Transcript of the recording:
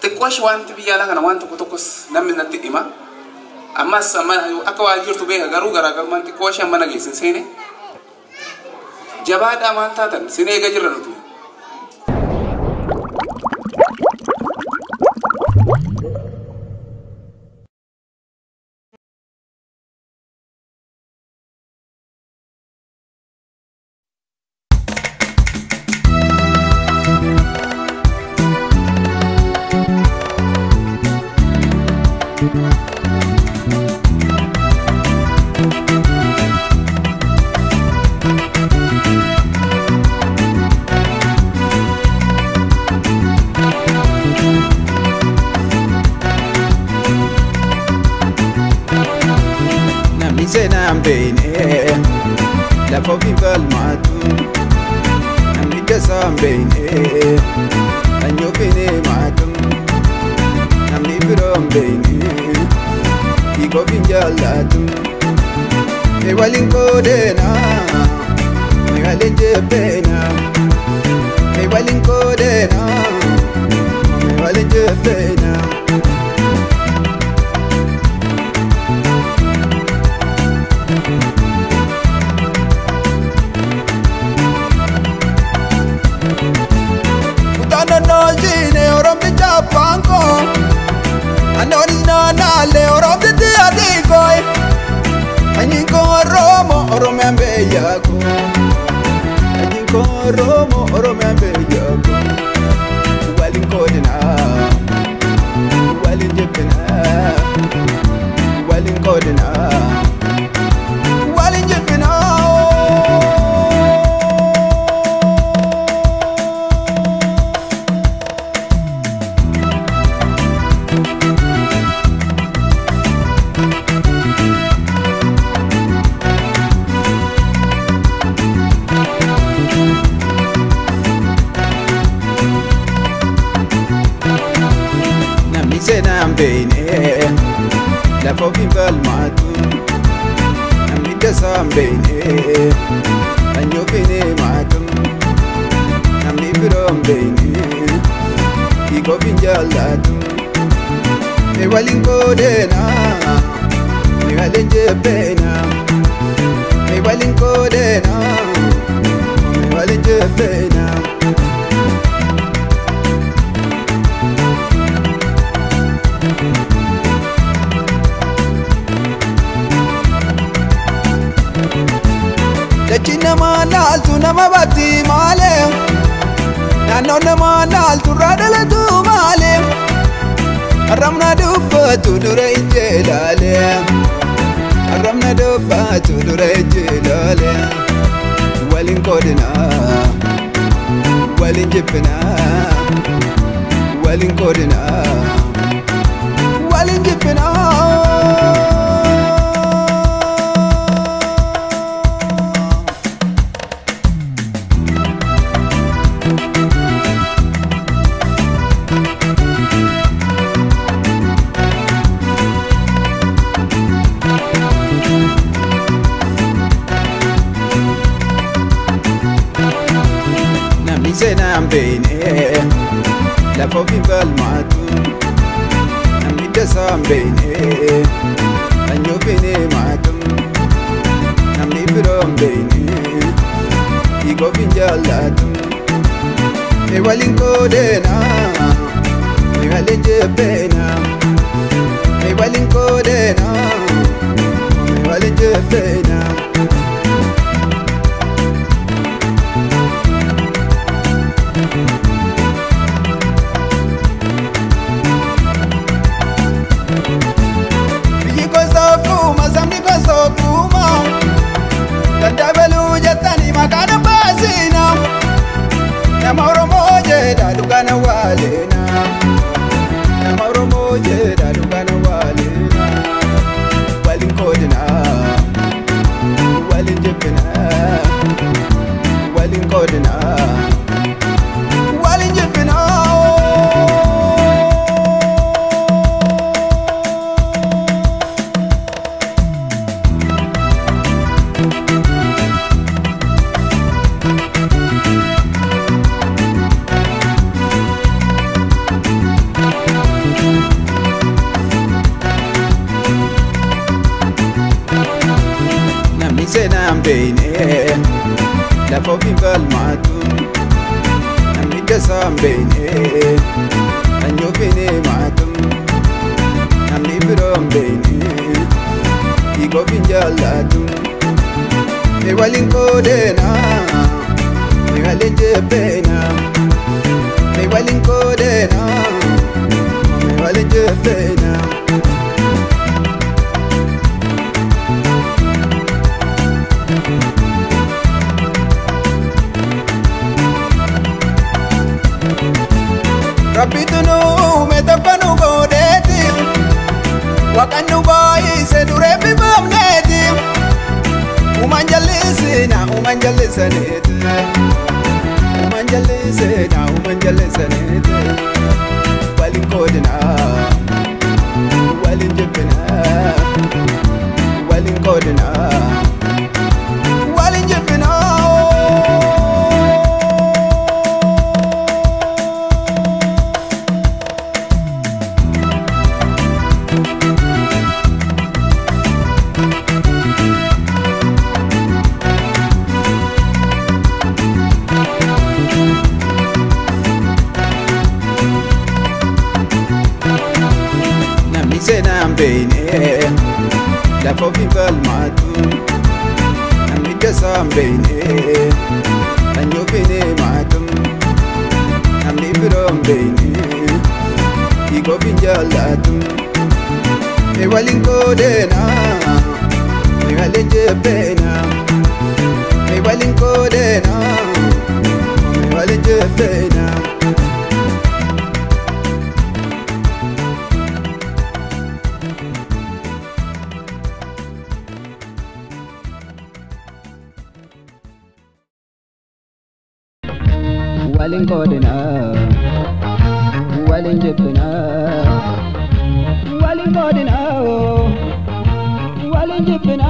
تكواش وانت بيجالا كنا وانت كتوكس نمن نتيما أما سما أكوا جرت بيه غارو غارو من تكواش أما نجيسين سينه جباد أمان تاتن سينه يجرّن رتوه La fofi val matu Namida sambene Anyo fine matu Namdi firom bene Iko finjalatu Me walin kodena Me walin jebena Me walin kodena Me walin jebena Panko Anori na le orom de adi koi Anyi ko romo ambe yako Anyi ko romo ambe yako Walin kodina Walin jepina Walin kodina Walin jepina La fofi val matu Namida sambene Anyo fine matu Namdi firom bene Iko finjalatu Me walin kodena Me walin jebena Me walin kodena Me walin jebena Dachina manal tu namabati male Nano namanal tu radala tu male Aramna dubba tu durai jelale Aramna dubba tu durai jelale Walin kodina Walin jipina Walin kodina Walin jipina La fofi val matu Namida sambene Anyo fine matu Namdi firom bene Iko finjalatu Me walin kodena Me walin jebena Me walin kodena Me walin jebena Makana basina Na mauro moje da dugana walena Na mauro moje da dugana walena Walin kodina Walin jepina Walin kodina Walin jepina beine la fofi balmatu namni dasam beine anyo fine matum namni birom beine igo finjalatum me walin kodena me walin jebena me walin kodena me walin jebena Rabitunu metapanu godeti wakanu boy se durebi bamneti umanjalisina umanjalisanete umanjalisina umanjalisanete walin kodina walin jebina walin kodina walin jebina Senam beine la fofi balmatu namni dasam beine anyo fine matum namni birom beine igo finjalatum me walin kodena me walin jebena me walin kodena me walin jebena walin kodena walin jebena walin kodena walin jebena